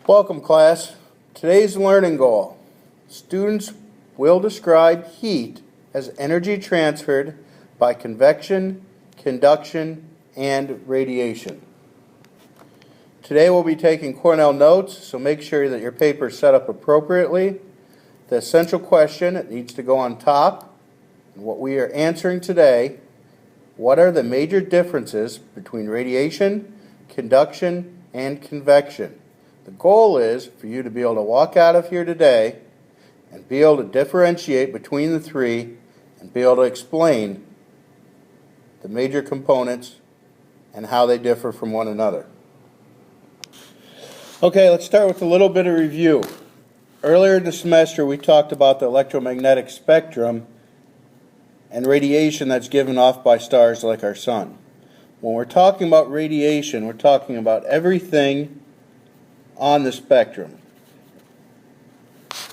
Welcome, class. Today's learning goal. Students will describe heat as energy transferred by convection, conduction, and radiation. Today we'll be taking Cornell notes, so make sure that your paper is set up appropriately. The essential question, it needs to go on top. And what we are answering today, what are the major differences between radiation, conduction, and convection? The goal is for you to be able to walk out of here today and be able to differentiate between the three and be able to explain the major components and how they differ from one another. Okay, let's start with a little bit of review. Earlier in the semester we talked about the electromagnetic spectrum and radiation that's given off by stars like our sun. When we're talking about radiation, we're talking about everything on the spectrum.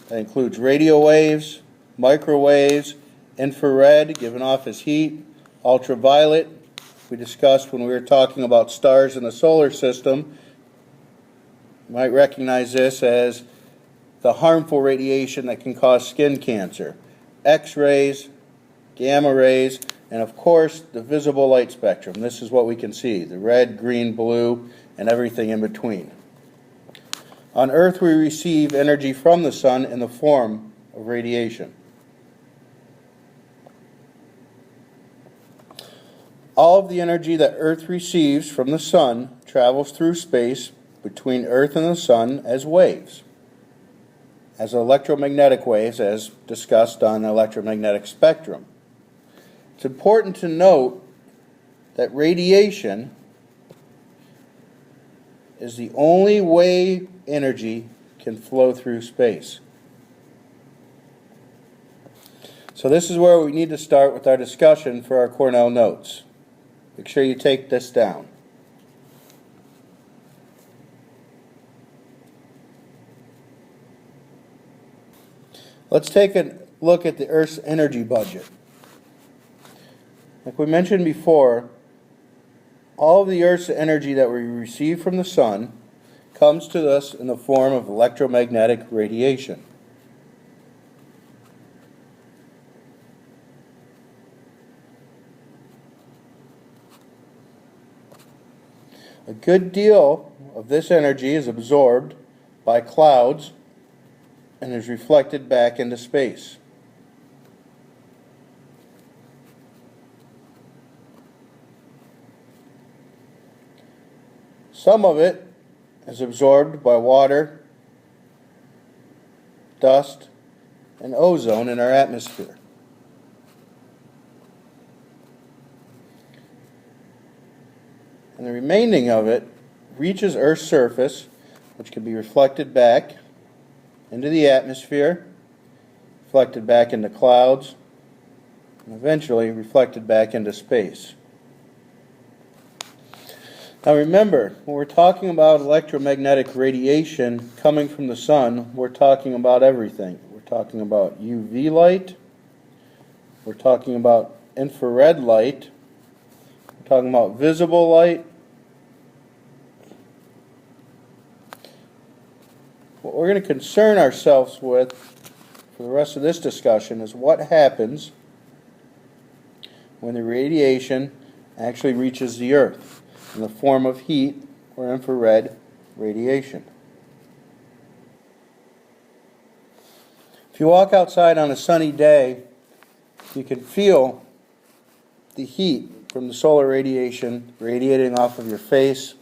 That includes radio waves, microwaves, infrared given off as heat, ultraviolet. We discussed when we were talking about stars in the solar system. You might recognize this as the harmful radiation that can cause skin cancer. X-rays, gamma rays, and of course the visible light spectrum. This is what we can see, the red, green, blue, and everything in between. On Earth we receive energy from the sun in the form of radiation. All of the energy that Earth receives from the sun travels through space between Earth and the sun as waves, as electromagnetic waves, as discussed on the electromagnetic spectrum. It's important to note that radiation is the only way energy can flow through space. So this is where we need to start with our discussion for our Cornell notes. Make sure you take this down. Let's take a look at the Earth's energy budget. Like we mentioned before, all of the Earth's energy that we receive from the sun comes to us in the form of electromagnetic radiation. A good deal of this energy is absorbed by clouds and is reflected back into space. Some of it is absorbed by water, dust, and ozone in our atmosphere. And the remaining of it reaches Earth's surface, which can be reflected back into the atmosphere, reflected back into clouds, and eventually reflected back into space. Now remember, when we're talking about electromagnetic radiation coming from the sun, we're talking about everything. We're talking about UV light, we're talking about infrared light, we're talking about visible light. What we're going to concern ourselves with for the rest of this discussion is what happens when the radiation actually reaches the Earth in the form of heat or infrared radiation. If you walk outside on a sunny day, you can feel the heat from the solar radiation radiating off of your face.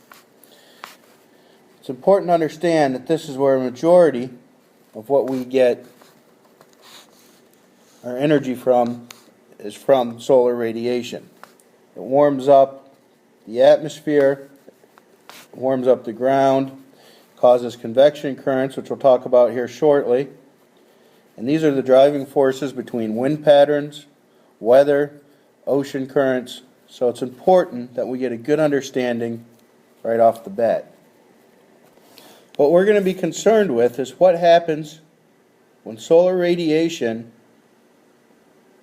It's important to understand that this is where a majority of what we get our energy from is from solar radiation. It warms up the atmosphere, warms up the ground, causes convection currents, which we'll talk about here shortly. And these are the driving forces between wind patterns, weather, ocean currents. So it's important that we get a good understanding right off the bat. What we're going to be concerned with is what happens when solar radiation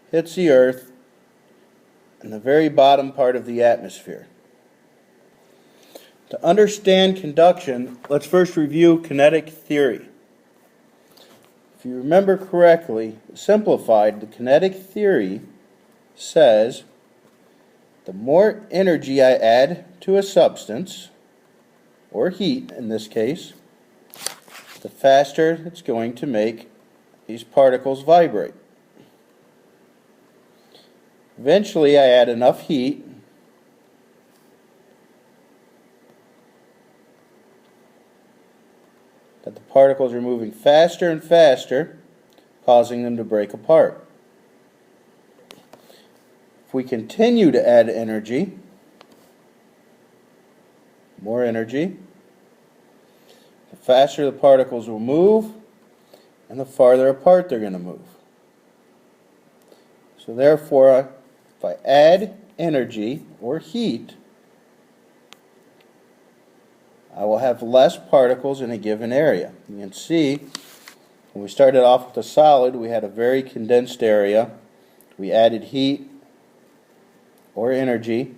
hits the Earth in the very bottom part of the atmosphere. To understand conduction, let's first review kinetic theory. If you remember correctly, simplified, the kinetic theory says the more energy I add to a substance, or heat in this case, the faster it's going to make these particles vibrate. Eventually, I add enough heat that the particles are moving faster and faster, causing them to break apart. If we continue to add energy, more energy, the faster the particles will move and the farther apart they're going to move. So therefore, if I add energy or heat, I will have less particles in a given area. You can see when we started off with a solid, we had a very condensed area. We added heat or energy,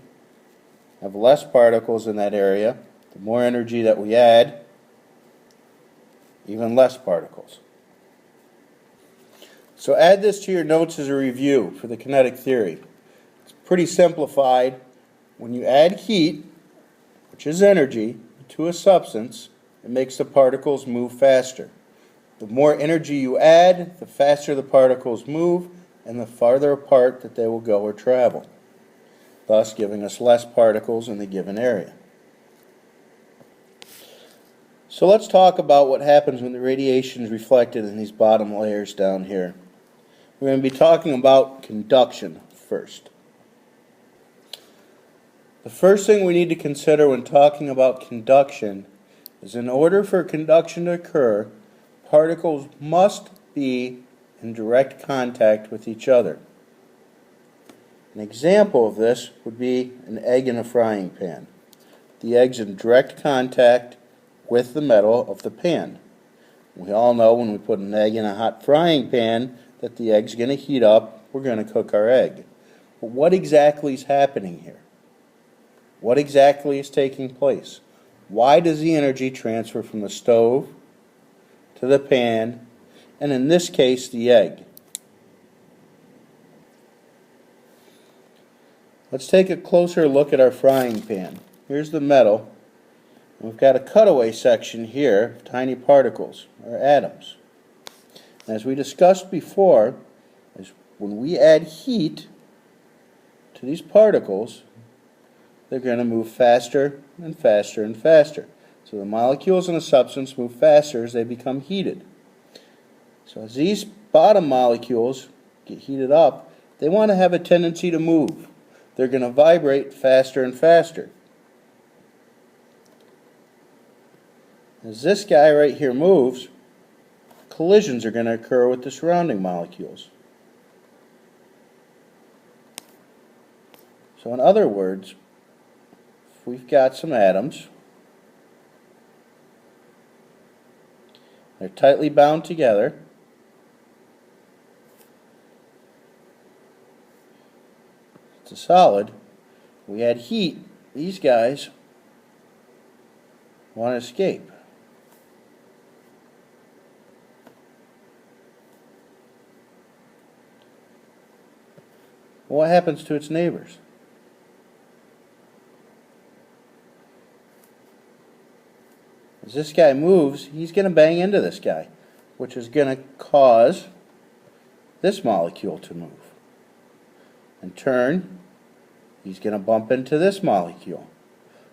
have less particles in that area. The more energy that we add, even less particles. So add this to your notes as a review for the kinetic theory. It's pretty simplified. When you add heat, which is energy, to a substance, it makes the particles move faster. The more energy you add, the faster the particles move and the farther apart that they will go or travel, thus giving us less particles in the given area. So let's talk about what happens when the radiation is reflected in these bottom layers down here. We're going to be talking about conduction first. The first thing we need to consider when talking about conduction is in order for conduction to occur, particles must be in direct contact with each other. An example of this would be an egg in a frying pan. The egg's in direct contact with the metal of the pan. We all know when we put an egg in a hot frying pan that the egg's going to heat up, we're going to cook our egg. But what exactly is happening here? What exactly is taking place? Why does the energy transfer from the stove to the pan, and in this case, the egg? Let's take a closer look at our frying pan. Here's the metal. We've got a cutaway section here of tiny particles, or atoms. And as we discussed before, when we add heat to these particles, they're going to move faster and faster and faster. So the molecules in a substance move faster as they become heated. So as these bottom molecules get heated up, they want to have a tendency to move. They're going to vibrate faster and faster. As this guy right here moves, collisions are going to occur with the surrounding molecules. So in other words, if we've got some atoms, they're tightly bound together, it's a solid, we add heat, these guys want to escape. What happens to its neighbors? As this guy moves, he's going to bang into this guy, which is going to cause this molecule to move. In turn, he's going to bump into this molecule,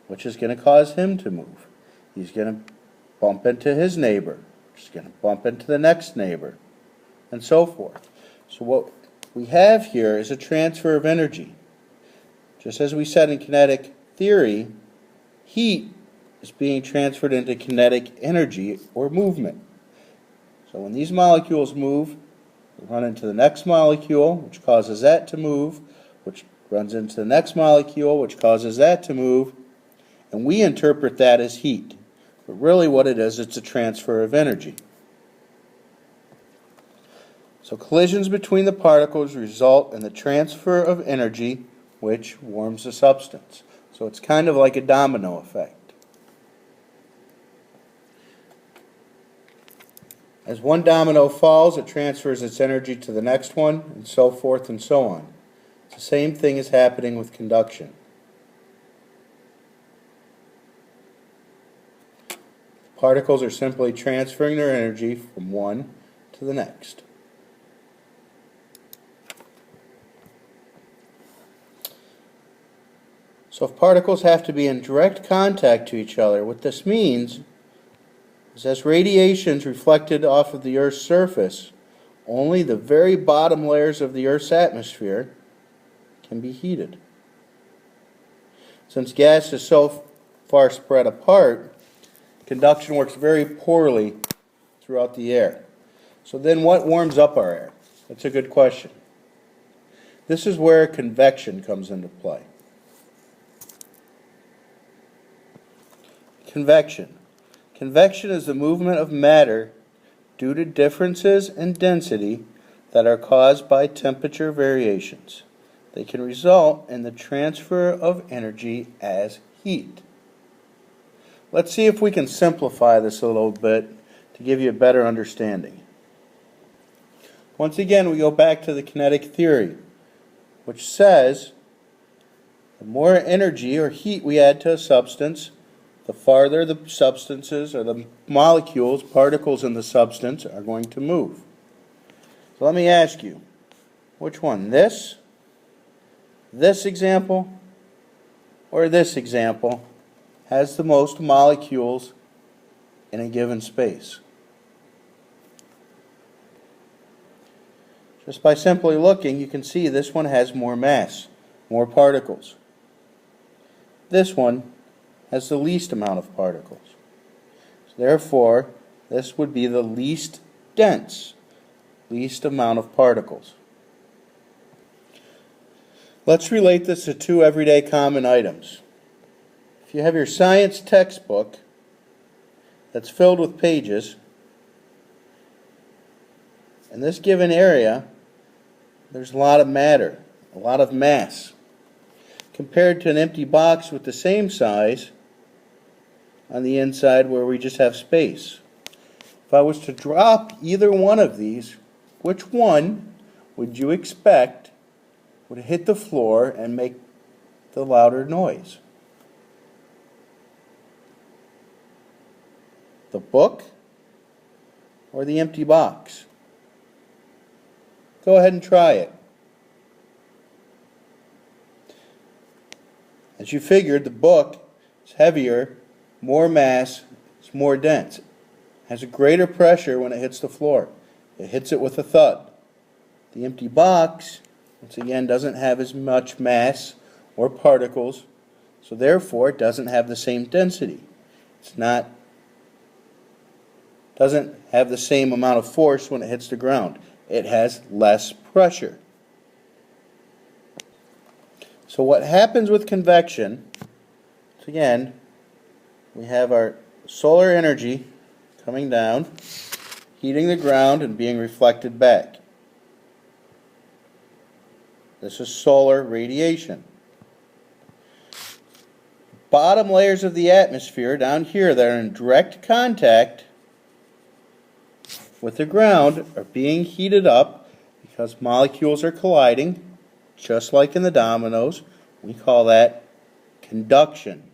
which is going to cause him to move. He's going to bump into his neighbor, which is going to bump into the next neighbor, and so forth. So what we have here is a transfer of energy. Just as we said in kinetic theory, heat is being transferred into kinetic energy or movement. So when these molecules move, they run into the next molecule, which causes that to move, which runs into the next molecule, which causes that to move, and we interpret that as heat. But really what it is, it's a transfer of energy. So collisions between the particles result in the transfer of energy, which warms the substance. So it's kind of like a domino effect. As one domino falls, it transfers its energy to the next one, and so forth and so on. The same thing is happening with conduction. Particles are simply transferring their energy from one to the next. So if particles have to be in direct contact to each other, what this means is as radiation is reflected off of the Earth's surface, only the very bottom layers of the Earth's atmosphere can be heated. Since gas is so far spread apart, conduction works very poorly throughout the air. So then what warms up our air? That's a good question. This is where convection comes into play. Convection. Convection is the movement of matter due to differences in density that are caused by temperature variations. They can result in the transfer of energy as heat. Let's see if we can simplify this a little bit to give you a better understanding. Once again, we go back to the kinetic theory, which says the more energy or heat we add to a substance, the farther the substances or the molecules, particles in the substance, are going to move. So let me ask you, which one? This example, or this example has the most molecules in a given space? Just by simply looking, you can see this one has more mass, more particles. This one has the least amount of particles. So therefore, this would be the least dense, least amount of particles. Let's relate this to two everyday common items. If you have your science textbook that's filled with pages, in this given area, there's a lot of matter, a lot of mass, compared to an empty box with the same size on the inside where we just have space. If I was to drop either one of these, which one would you expect would hit the floor and make the louder noise? The book or the empty box? Go ahead and try it. As you figured, the book is heavier, more mass, it's more dense. It has a greater pressure when it hits the floor. It hits it with a thud. The empty box, once again, doesn't have as much mass or particles, so therefore it doesn't have the same density. Doesn't have the same amount of force when it hits the ground. It has less pressure. So what happens with convection, so again, we have our solar energy coming down, heating the ground and being reflected back. This is solar radiation. Bottom layers of the atmosphere down here that are in direct contact with the ground are being heated up because molecules are colliding, just like in the dominoes. We call that conduction.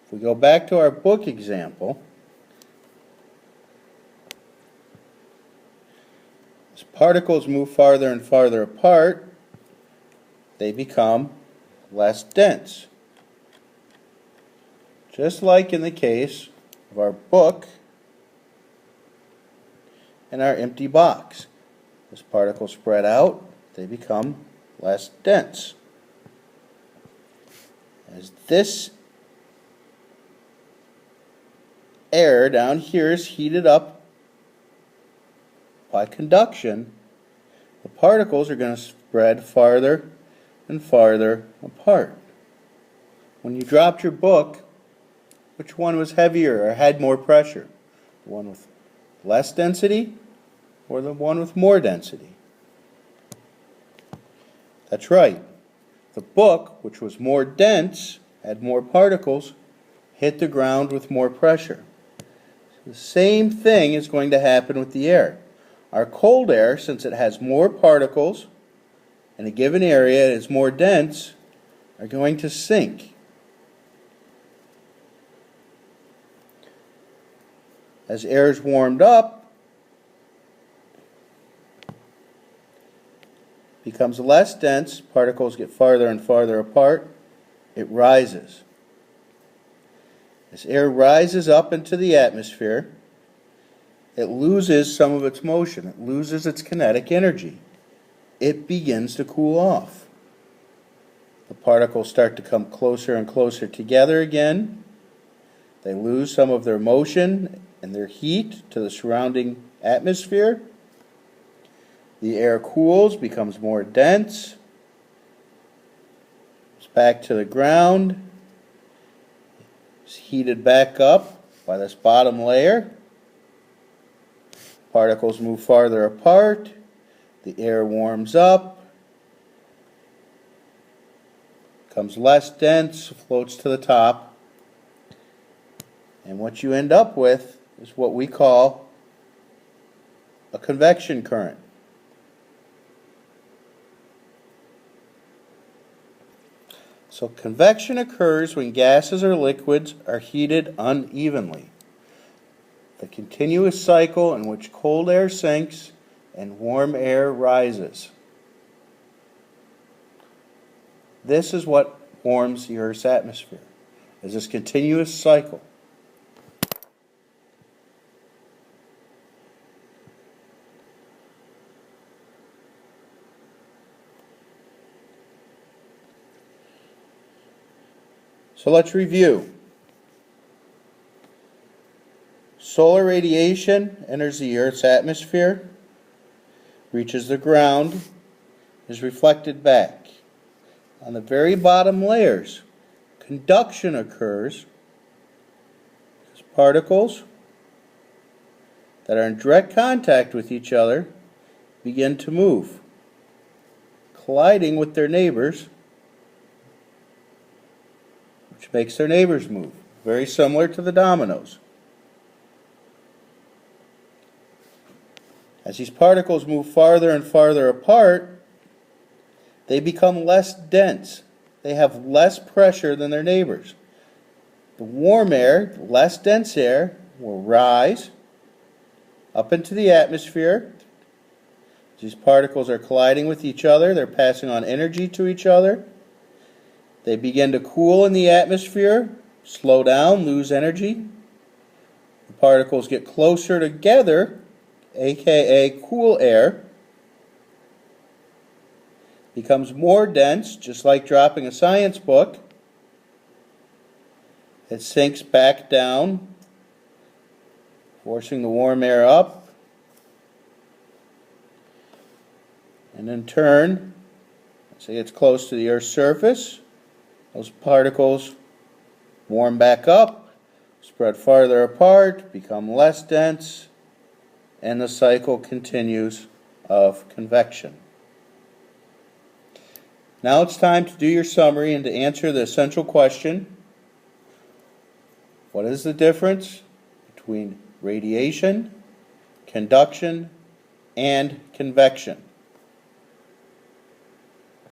If we go back to our book example, as particles move farther and farther apart, they become less dense. Just like in the case of our book and our empty box. As particles spread out, they become less dense. As this air down here is heated up by conduction, the particles are going to spread farther and farther apart. When you dropped your book, which one was heavier or had more pressure? The one with less density or the one with more density? That's right. The book, which was more dense, had more particles, hit the ground with more pressure. The same thing is going to happen with the air. Our cold air, since it has more particles in a given area, it is more dense, are going to sink. As air is warmed up, it becomes less dense, particles get farther and farther apart, it rises. As air rises up into the atmosphere, it loses some of its motion. It loses its kinetic energy. It begins to cool off. The particles start to come closer and closer together again. They lose some of their motion and their heat to the surrounding atmosphere. The air cools, becomes more dense. It's back to the ground. It's heated back up by this bottom layer. Particles move farther apart. The air warms up. Becomes less dense, floats to the top. And what you end up with is what we call a convection current. So convection occurs when gases or liquids are heated unevenly. The continuous cycle in which cold air sinks and warm air rises. This is what warms the Earth's atmosphere, is this continuous cycle. So let's review. Solar radiation enters the Earth's atmosphere, reaches the ground, is reflected back. On the very bottom layers, conduction occurs as particles that are in direct contact with each other begin to move, colliding with their neighbors, which makes their neighbors move. Very similar to the dominoes. As these particles move farther and farther apart, they become less dense. They have less pressure than their neighbors. The warm air, less dense air, will rise up into the atmosphere. These particles are colliding with each other. They're passing on energy to each other. They begin to cool in the atmosphere, slow down, lose energy. The particles get closer together, aka cool air, becomes more dense, just like dropping a science book. It sinks back down, forcing the warm air up. And in turn, say it's close to the Earth's surface, those particles warm back up, spread farther apart, become less dense, and the cycle continues of convection. Now it's time to do your summary and to answer the essential question: what is the difference between radiation, conduction, and convection?